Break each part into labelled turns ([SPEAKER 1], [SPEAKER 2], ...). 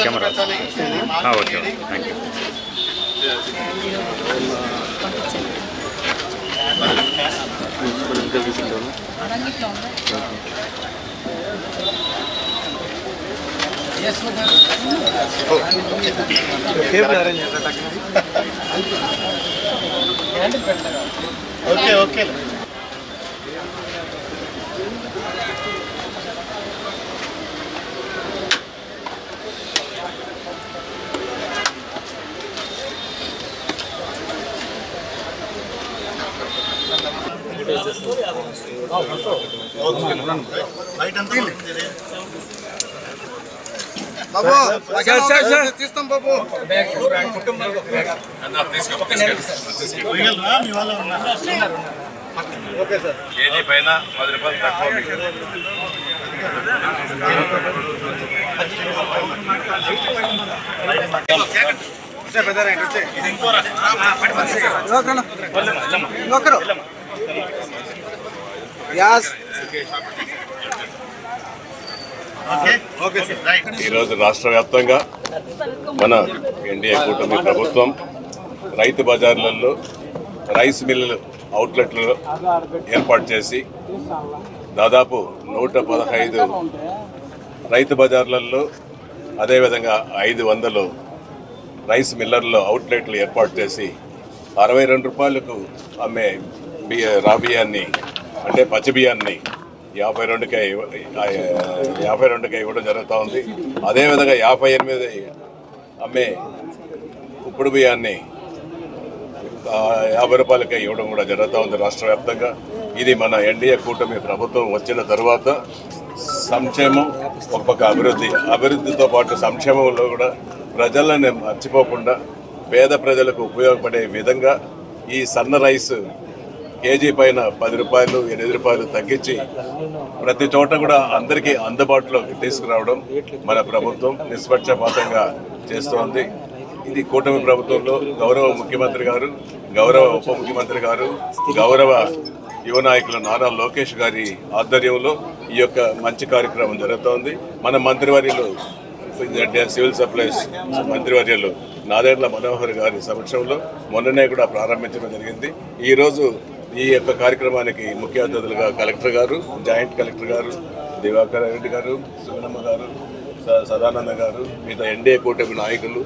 [SPEAKER 1] Camera okay thank you
[SPEAKER 2] okay okay తీస్తాం బాబు okay sir KG పైన 10 రూపాయలు తక్కువ
[SPEAKER 3] ఈరోజు రాష్ట్ర వ్యాప్తంగా మన ఎన్డీఏ కూటమి ప్రభుత్వం రైతు బజార్లలో రైస్ మిల్లులు అవుట్లెట్లు ఏర్పాటు చేసి దాదాపు 115 రైతు బజార్లలో అదేవిధంగా 500 రైస్ మిల్లర్లో అవుట్లెట్లు ఏర్పాటు చేసి 62 రూపాయలకు అమ్మే రాబియాన్ని అంటే పచ్చి బియ్యాన్ని 52కే ఇవ్వడం జరుగుతూ ఉంది. అదేవిధంగా 58 అమ్మే ఉప్పుడు బియ్యాన్ని 50 రూపాయలకే ఇవ్వడం కూడా జరుగుతూ ఉంది రాష్ట్ర వ్యాప్తంగా. ఇది మన ఎన్డీఏ కూటమి ప్రభుత్వం వచ్చిన తర్వాత సంక్షేమం ఒక పక్క అభివృద్ధితో పాటు సంక్షేమంలో కూడా ప్రజలను మర్చిపోకుండా పేద ప్రజలకు ఉపయోగపడే విధంగా ఈ సన్న రైస్ కేజీ పైన 10 రూపాయలు 8 రూపాయలు తగ్గించి ప్రతి చోట కూడా అందరికీ అందుబాటులోకి తీసుకురావడం మన ప్రభుత్వం నిష్పక్షపాతంగా చేస్తోంది. ఇది కూటమి ప్రభుత్వంలో గౌరవ ముఖ్యమంత్రి గారు, గౌరవ ఉప ముఖ్యమంత్రి గారు, గౌరవ యువ నాయకులు నారా లోకేష్ గారి ఆధ్వర్యంలో ఈ యొక్క మంచి కార్యక్రమం జరుగుతోంది. మన మంత్రివర్యులు సివిల్ సప్లైస్ మంత్రివర్యులు నాదెండ్ల మనోహర్ గారి సమక్షంలో మొన్ననే కూడా ప్రారంభించడం జరిగింది. ఈరోజు ఈ యొక్క కార్యక్రమానికి ముఖ్య అతిథులుగా కలెక్టర్ గారు, జాయింట్ కలెక్టర్ గారు, దివాకర్ రెడ్డి గారు, సుగనమ్మ గారు, సదానంద గారు, మిగతా ఎన్డీఏ కూటమి నాయకులు,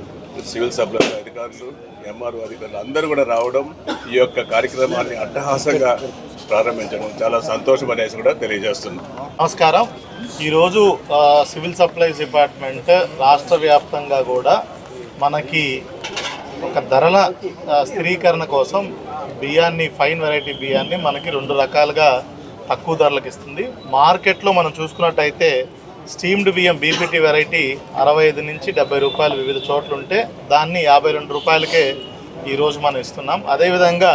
[SPEAKER 3] సివిల్ సప్లైస్ అధికారులు, ఎంఆర్ఓ అధికారులు అందరూ కూడా రావడం ఈ యొక్క కార్యక్రమాన్ని అట్టహాసంగా ప్రారంభించడం చాలా సంతోషం అనేసి కూడా తెలియజేస్తున్నాం.
[SPEAKER 2] నమస్కారం. ఈరోజు సివిల్ సప్లైస్ డిపార్ట్మెంట్ రాష్ట్ర వ్యాప్తంగా కూడా మనకి ఒక ధరల స్థిరీకరణ కోసం బియ్యాన్ని, ఫైన్ వెరైటీ బియ్యాన్ని మనకి 2 రకాలుగా తక్కువ ధరలకు ఇస్తుంది. మార్కెట్లో మనం చూసుకున్నట్టయితే స్టీమ్డ్ బియ్యం బీపీటీ వెరైటీ 65 నుంచి 70 రూపాయలు వివిధ చోట్ల ఉంటే దాన్ని 52 రూపాయలకే ఈరోజు మనం ఇస్తున్నాం. అదేవిధంగా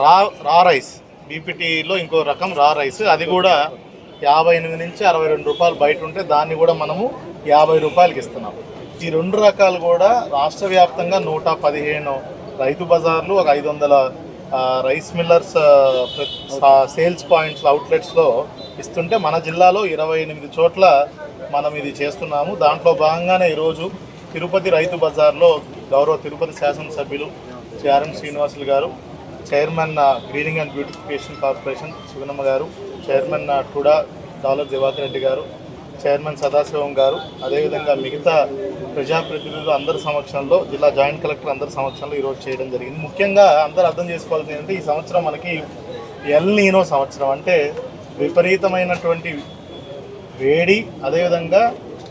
[SPEAKER 2] రా రైస్ బీపీటీలో ఇంకో రకం రా రైస్, అది కూడా 58 నుంచి 62 రూపాయలు బయట ఉంటే దాన్ని కూడా మనము 50 రూపాయలకి ఇస్తున్నాం. ఈ 2 రకాలు కూడా రాష్ట్ర వ్యాప్తంగా 115 రైతు బజార్లు, ఒక 500 రైస్ మిల్లర్స్ సేల్స్ పాయింట్స్ అవుట్లెట్స్లో ఇస్తుంటే మన జిల్లాలో 28 చోట్ల మనం ఇది చేస్తున్నాము. దాంట్లో భాగంగానే ఈరోజు తిరుపతి రైతు బజార్లో గౌరవ తిరుపతి శాసనసభ్యులు ఆర్ఎం శ్రీనివాసులు గారు, chairman greening and beautification corporation Suganamma గారు, చైర్మన్ టుడా డాలర్ దివాకర్ రెడ్డి గారు, చైర్మన్ సదాశివం గారు, అదేవిధంగా మిగతా ప్రజాప్రతినిధులు అందరి సమక్షంలో, జిల్లా జాయింట్ కలెక్టర్ అందరి సమక్షంలో ఈరోజు చేయడం జరిగింది. ముఖ్యంగా అందరూ అర్థం చేసుకోవాల్సింది ఏంటంటే ఈ సంవత్సరం మనకి ఎల్ నీనో సంవత్సరం, అంటే విపరీతమైనటువంటి వేడి, అదేవిధంగా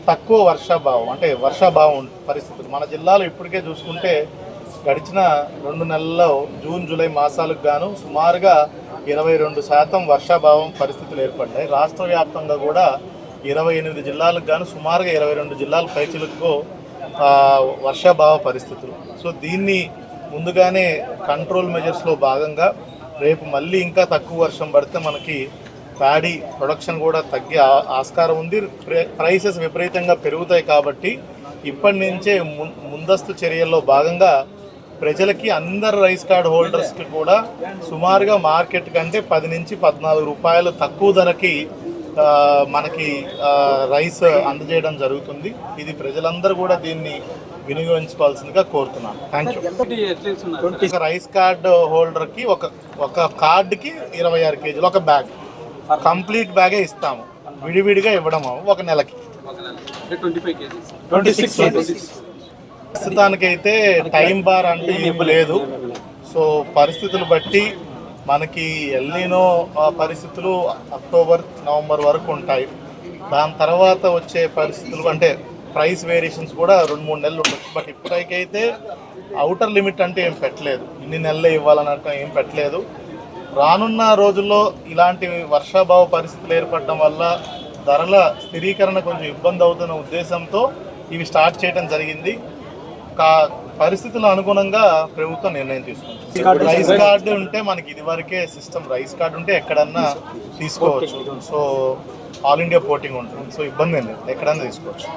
[SPEAKER 2] తక్కువ వర్షాభావం, అంటే వర్షాభావం పరిస్థితులు మన జిల్లాలో ఇప్పటికే చూసుకుంటే గడిచిన 2 నెలల్లో జూన్ జూలై మాసాలకు గాను సుమారుగా 22% వర్షాభావం పరిస్థితులు ఏర్పడ్డాయి. రాష్ట్ర వ్యాప్తంగా కూడా 28 జిల్లాలకు గాను సుమారుగా 22 జిల్లాల పైచిలకు వర్షాభావ పరిస్థితులు. సో దీన్ని ముందుగానే కంట్రోల్ మెజర్స్లో భాగంగా రేపు మళ్ళీ ఇంకా తక్కువ వర్షం పడితే మనకి ప్యాడీ ప్రొడక్షన్ కూడా తగ్గే ఆస్కారం ఉంది. ప్రైసెస్ విపరీతంగా పెరుగుతాయి కాబట్టి ఇప్పటి నుంచే ముందస్తు చర్యల్లో భాగంగా ప్రజలకి అందరు రైస్ కార్డ్ హోల్డర్స్కి కూడా సుమారుగా మార్కెట్ కంటే 10 నుంచి 14 రూపాయలు తక్కువ ధరకి మనకి రైస్ అందజేయడం జరుగుతుంది. ఇది ప్రజలందరూ కూడా దీన్ని వినియోగించుకోవాల్సిందిగా కోరుతున్నాను. Thank you. రైస్ కార్డ్ హోల్డర్కి ఒక కార్డుకి 26 కేజీలు ఒక బ్యాగ్, కంప్లీట్ బ్యాగే ఇస్తాము. విడివిడిగా ఇవ్వడం ఒక నెలకి 26. ప్రస్తుతానికైతే టైం బార్ అంటే ఏమి లేదు. సో పరిస్థితులు బట్టి మనకి ఎల్నినో పరిస్థితులు అక్టోబర్ నవంబర్ వరకు ఉంటాయి. దాని తర్వాత వచ్చే పరిస్థితులు అంటే ప్రైస్ వేరియేషన్స్ కూడా 2-3 నెలలు ఉండొచ్చు. బట్ ఇప్పటికైతే అవుటర్ లిమిట్ అంటే ఏం పెట్టలేదు, ఇన్ని నెలలు ఇవ్వాలన్నట్టు ఏం పెట్టలేదు. రానున్న రోజుల్లో ఇలాంటి వర్షాభావ పరిస్థితులు ఏర్పడడం వల్ల ధరల స్థిరీకరణ కొంచెం ఇబ్బంది అవుతున్న ఉద్దేశంతో ఇవి స్టార్ట్ చేయడం జరిగింది. పరిస్థితుల అనుగుణంగా ప్రభుత్వం నిర్ణయం తీసుకుంటుంది. రైస్ కార్డు ఉంటే మనకి ఇదివరకే సిస్టమ్ రైస్ కార్డు ఉంటే ఎక్కడన్నా తీసుకోవచ్చు. సో ఆల్ ఇండియా పోర్టింగ్ ఉంటుంది, సో ఇబ్బంది ఏం లేదు, ఎక్కడన్నా తీసుకోవచ్చు.